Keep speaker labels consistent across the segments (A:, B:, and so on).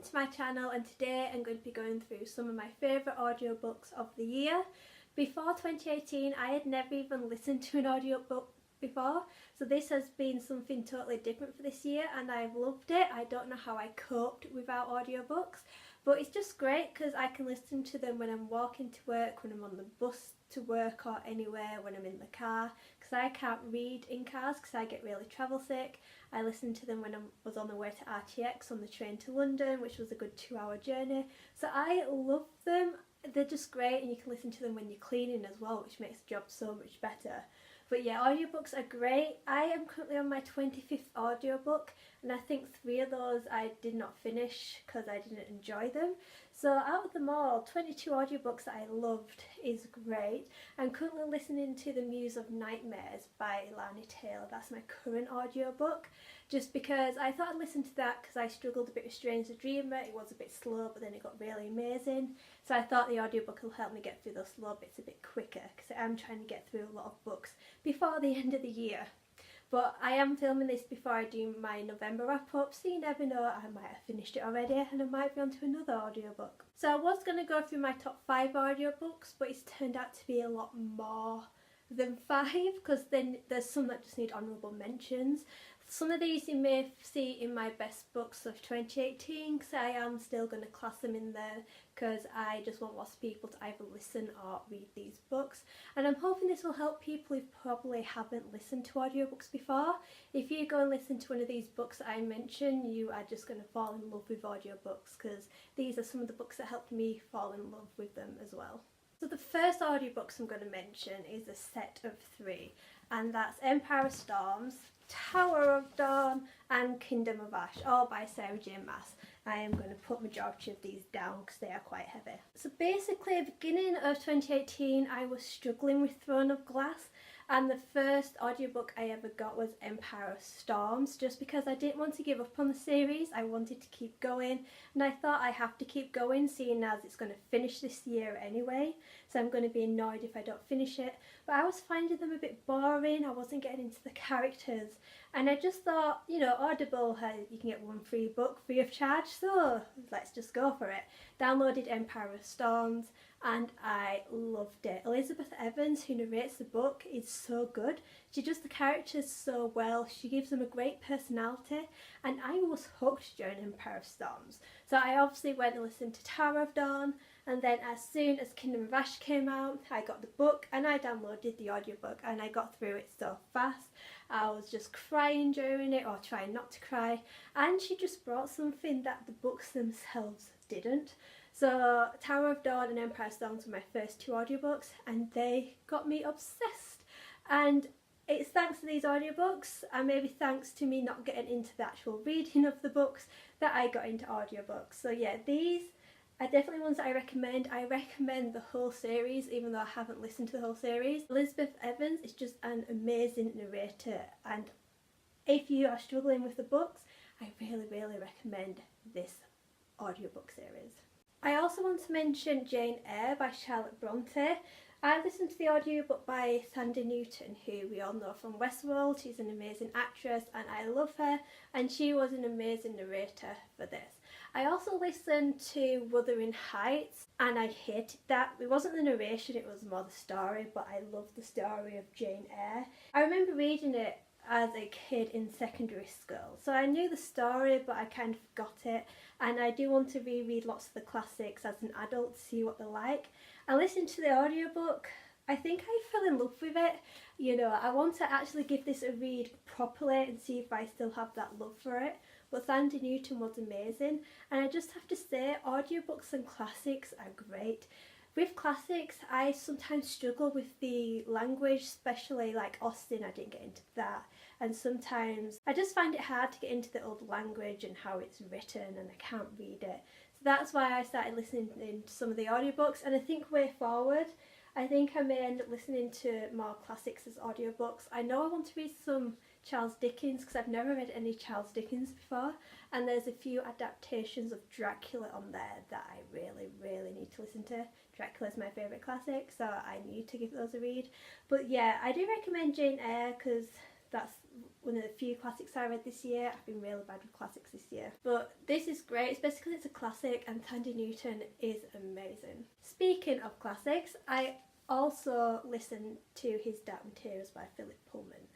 A: welcome to my channel, and today I'm going to be going through some of my favourite audiobooks of the year. Before 2018 I had never even listened to an audiobook before, so this has been something totally different for this year and I've loved it. I don't know how I coped without audiobooks, but it's just great because I can listen to them when I'm walking to work, when I'm on the bus to work or anywhere, when I'm in the car, because I can't read in cars because I get really travel sick. I listened to them when I was on the way to RTX on the train to London, which was a good 2-hour journey. So I love them. They're just great, and you can listen to them when you're cleaning as well, which makes the job so much better. But yeah, audiobooks are great. I am currently on my 25th audiobook, and I think 3 of those I did not finish because I didn't enjoy them. So out of them all, 22 audiobooks that I loved is great. I'm currently listening to The Muse of Nightmares by Lani Taylor. That's my current audiobook, just because I thought I'd listen to that because I struggled a bit with Strange the Dreamer. It was a bit slow, but then it got really amazing. So I thought the audiobook will help me get through those slow bits a bit quicker, because I am trying to get through a lot of books before the end of the year. But I am filming this before I do my November wrap up, so you never know, I might have finished it already and I might be on to another audiobook. So I was going to go through my top 5 audiobooks, but it's turned out to be a lot more than 5, because then there's some that just need honourable mentions. Some of these you may see in my best books of 2018, because I am still going to class them in there, because I just want lots of people to either listen or read these books. And I'm hoping this will help people who probably haven't listened to audiobooks before. If you go and listen to one of these books that I mentioned, you are just going to fall in love with audiobooks, because these are some of the books that helped me fall in love with them as well. So the first audiobooks I'm going to mention is a set of 3, and that's Empire of Storms, Tower of Dawn and Kingdom of Ash, all by Sarah J Maas. I am going to put majority of these down because they are quite heavy. So basically at the beginning of 2018 I was struggling with Throne of Glass, and the first audiobook I ever got was Empire of Storms, just because I didn't want to give up on the series. I wanted to keep going, and I thought I have to keep going seeing as it's going to finish this year anyway, so I'm going to be annoyed if I don't finish it. But I was finding them a bit boring, I wasn't getting into the characters, and I just thought, you know, Audible, you can get 1 free book free of charge, so let's just go for it. Downloaded Empire of Storms and I loved it. Elizabeth Evans, who narrates the book, is so good. She does the characters so well, she gives them a great personality, and I was hooked during Empire of Storms. So I obviously went and listened to Tower of Dawn, and then as soon as Kingdom of Ash came out, I got the book and I downloaded the audiobook, and I got through it so fast. I was just crying during it, or trying not to cry, and she just brought something that the books themselves didn't. So Tower of Dawn and Empire of Storms were my first 2 audiobooks, and they got me obsessed. And it's thanks to these audiobooks, and maybe thanks to me not getting into the actual reading of the books, that I got into audiobooks. So yeah, these are definitely ones that I recommend. I recommend the whole series, even though I haven't listened to the whole series. Elizabeth Evans is just an amazing narrator, and if you are struggling with the books, I really recommend this audiobook series. I also want to mention Jane Eyre by Charlotte Bronte. I listened to the audiobook by Thandie Newton, who we all know from Westworld. She's an amazing actress and I love her, and she was an amazing narrator for this. I also listened to Wuthering Heights and I hated that. It wasn't the narration, it was more the story, but I loved the story of Jane Eyre. I remember reading it as a kid in secondary school, so I knew the story but I kind of forgot it, and I do want to reread lots of the classics as an adult to see what they're like. I listened to the audiobook, I think I fell in love with it. You know, I want to actually give this a read properly and see if I still have that love for it. But Thandie Newton was amazing, and I just have to say, audiobooks and classics are great. With classics, I sometimes struggle with the language, especially like Austen, I didn't get into that. And sometimes I just find it hard to get into the old language and how it's written, and I can't read it. So that's why I started listening to some of the audiobooks, and I think way forward, I think I may end up listening to more classics as audiobooks. I know I want to read some Charles Dickens because I've never read any Charles Dickens before, and there's a few adaptations of Dracula on there that I really need to listen to. Dracula is my favourite classic, so I need to give those a read. But yeah, I do recommend Jane Eyre because That's one of the few classics I read this year. I've been really bad with classics this year. But this is great, especially because it's a classic and Tandy Newton is amazing. Speaking of classics, I also listened to his Dark Materials by Philip Pullman.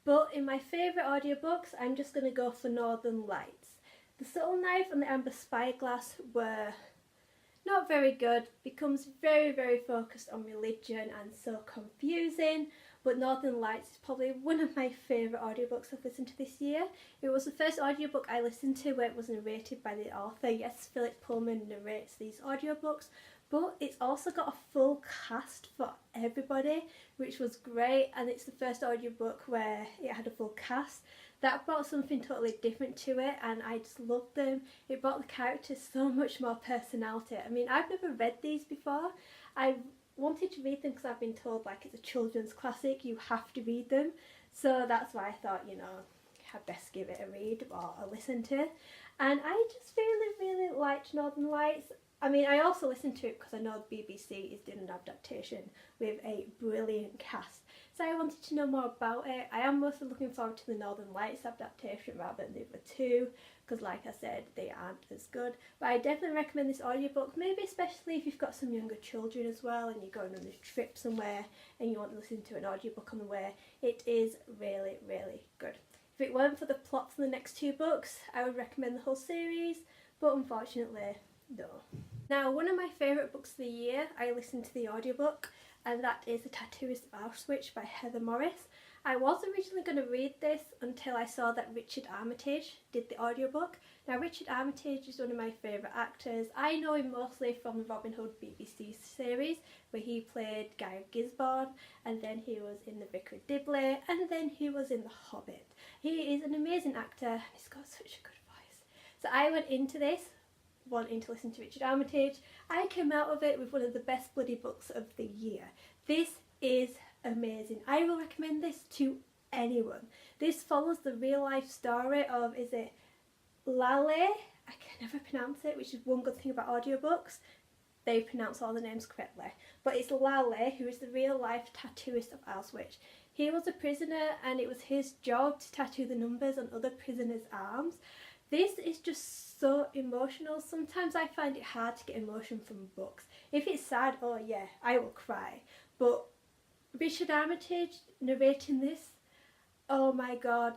A: But in my favourite audiobooks, I'm just going to go for Northern Lights. The Subtle Knife and the Amber Spyglass were not very good, becomes very focused on religion and so confusing, but Northern Lights is probably one of my favourite audiobooks I've listened to this year. It was the first audiobook I listened to where it was narrated by the author. Yes, Philip Pullman narrates these audiobooks, but it's also got a full cast for everybody, which was great, and it's the first audiobook where it had a full cast. That brought something totally different to it, and I just loved them. It brought the characters so much more personality. I mean, I've never read these before. I wanted to read them because I've been told like it's a children's classic, you have to read them. So that's why I thought, you know, I'd best give it a read or a listen to. And I just really liked Northern Lights. I mean, I also listened to it because I know the BBC is doing an adaptation with a brilliant cast. So I wanted to know more about it. I am mostly looking forward to the Northern Lights adaptation rather than the other two, because like I said, they aren't as good. But I definitely recommend this audiobook, maybe especially if you've got some younger children as well and you're going on a trip somewhere and you want to listen to an audiobook on the way. It is really good. If it weren't for the plot for the next two books, I would recommend the whole series, but unfortunately, no. Now, one of my favourite books of the year, I listened to the audiobook, and that is The Tattooist of Auschwitz by Heather Morris. I was originally going to read this until I saw that Richard Armitage did the audiobook. Now, Richard Armitage is one of my favourite actors. I know him mostly from the Robin Hood BBC series, where he played Guy of Gisborne, and then he was in The Vicar of Dibley, and then he was in The Hobbit. He is an amazing actor, and he's got such a good voice. So I went into this wanting to listen to Richard Armitage. I came out of it with one of the best bloody books of the year. This is amazing. I will recommend this to anyone. This follows the real life story of, is it Lale? I can never pronounce it, which is one good thing about audiobooks. They pronounce all the names correctly. But it's Lale, who is the real life tattooist of Auschwitz. He was a prisoner and it was his job to tattoo the numbers on other prisoners' arms. This is just so emotional. Sometimes I find it hard to get emotion from books. If it's sad, oh yeah, I will cry. But Richard Armitage narrating this, oh my god.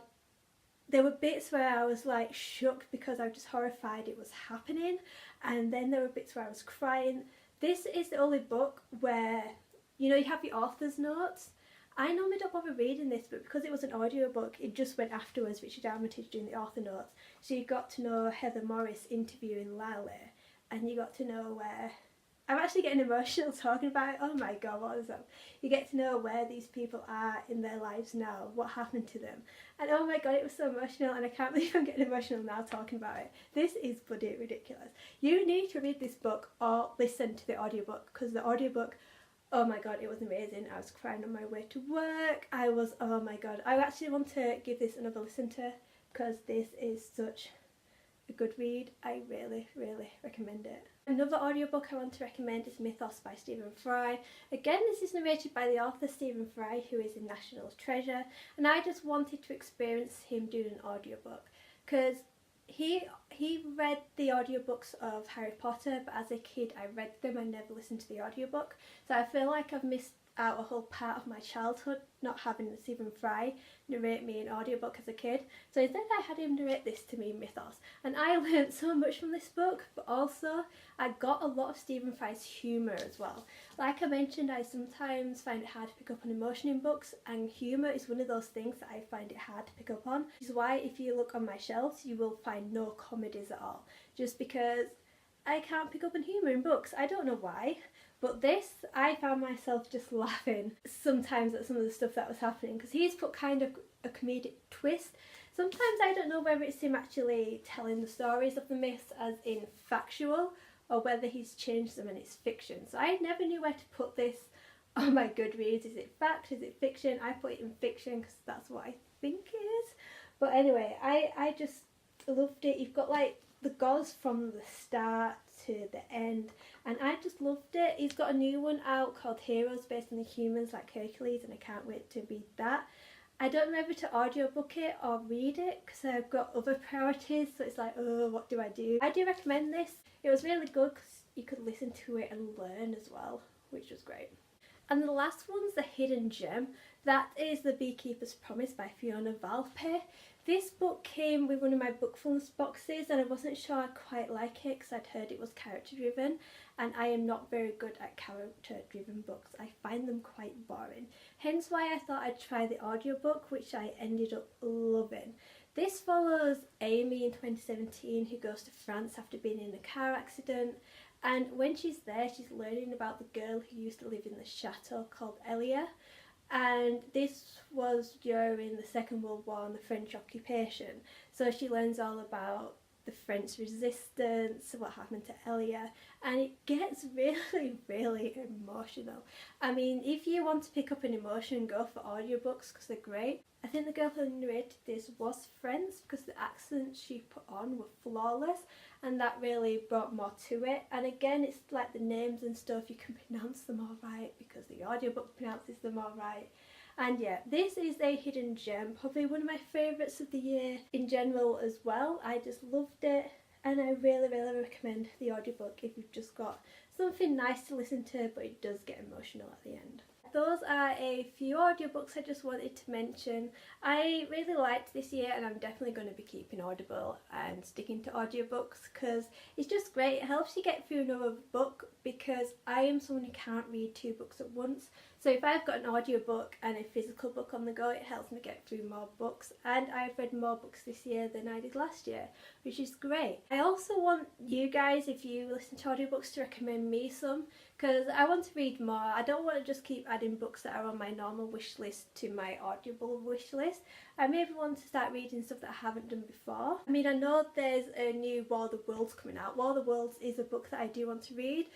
A: There were bits where I was like shook because I was just horrified it was happening. And then there were bits where I was crying. This is the only book where, you know, you have your author's notes. I normally don't bother reading this, but because it was an audiobook, it just went afterwards, Richard Armitage doing the author notes. So you got to know Heather Morris interviewing Lale, and you got to know where... I'm actually getting emotional talking about it. Oh my god, what is that? You get to know where these people are in their lives now, what happened to them. And oh my god, it was so emotional, and I can't believe I'm getting emotional now talking about it. This is bloody ridiculous. You need to read this book or listen to the audiobook, because the audiobook... oh my god, it was amazing. I was crying on my way to work. Oh my god. I actually want to give this another listen to because this is such a good read. I really recommend it. Another audiobook I want to recommend is Mythos by Stephen Fry. Again, this is narrated by the author Stephen Fry, who is in National Treasure, and I just wanted to experience him doing an audiobook because he read the audiobooks of Harry Potter, but as a kid I read them and never listened to the audiobook. So I feel like I've missed out a whole part of my childhood not having Stephen Fry narrate me an audiobook as a kid. So instead I had him narrate this to me, Mythos. And I learnt so much from this book, but also I got a lot of Stephen Fry's humour as well. Like I mentioned, I sometimes find it hard to pick up on emotion in books, and humour is one of those things that I find it hard to pick up on. Which is why if you look on my shelves you will find no comedies at all, just because I can't pick up on humour in books. I don't know why. But this, I found myself just laughing sometimes at some of the stuff that was happening, because he's put kind of a comedic twist. Sometimes I don't know whether it's him actually telling the stories of the myths as in factual, or whether he's changed them and it's fiction. So I never knew where to put this on my Goodreads. Is it fact? Is it fiction? I put it in fiction because that's what I think it is. But anyway, I just loved it. You've got like the gods from the start to the end, and I just loved it. He's got a new one out called Heroes based on the humans like Hercules, and I can't wait to read that. I don't know whether to audiobook it or read it because I've got other priorities, so it's like, oh, what do? I do recommend this. It was really good because you could listen to it and learn as well, which was great. And the last one's The Hidden Gem. That is The Beekeeper's Promise by Fiona Valpe. This book came with one of my Bookfulness boxes and I wasn't sure I'd quite like it because I'd heard it was character driven, and I am not very good at character driven books. I find them quite boring. Hence why I thought I'd try the audiobook, which I ended up loving. This follows Amy in 2017 who goes to France after being in a car accident, and when she's there she's learning about the girl who used to live in the chateau called Elia. And this was during the Second World War and the French occupation, so she learns all about the French resistance, what happened to Elia, and it gets really emotional. I mean, if you want to pick up an emotion, go for audiobooks because they're great. I think the girl who narrated this was French because the accents she put on were flawless, and that really brought more to it. And again, it's like the names and stuff, you can pronounce them all right because the audiobook pronounces them all right. And yeah, this is a hidden gem, probably one of my favourites of the year in general as well. I just loved it, and I really recommend the audiobook if you've just got something nice to listen to but it does get emotional at the end. Those are a few audiobooks I just wanted to mention. I really liked this year and I'm definitely going to be keeping Audible and sticking to audiobooks because it's just great. It helps you get through another book because I am someone who can't read two books at once. So if I've got an audiobook and a physical book on the go, it helps me get through more books, and I've read more books this year than I did last year, which is great. I also want you guys, if you listen to audiobooks, to recommend me some because I want to read more. I don't want to just keep adding books that are on my normal wish list to my Audible wish list. I maybe want to start reading stuff that I haven't done before. I mean, I know there's a new War of the Worlds coming out. War of the Worlds is a book that I do want to read,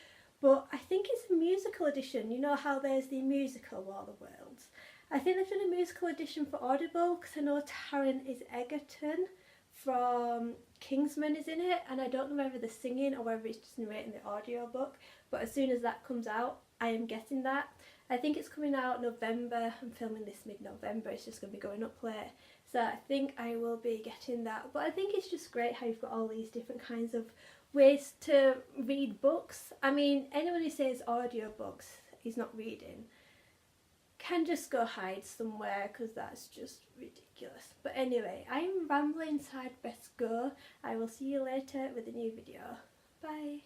A: but I think it's a musical edition. You know how there's the musical War of the Worlds? I think they've done a musical edition for Audible because I know Taron is Egerton from Kingsman is in it, and I don't know whether they're singing or whether it's just narrating the audiobook, but as soon as that comes out I am getting that. I think it's coming out November. I'm filming this mid-November, it's just going to be going up late, so I think I will be getting that. But I think it's just great how you've got all these different kinds of ways to read books. I mean, anyone who says audiobooks is not reading can just go hide somewhere because that's just ridiculous. But anyway, I'm rambling, so I'd best go. I will see you later with a new video. Bye.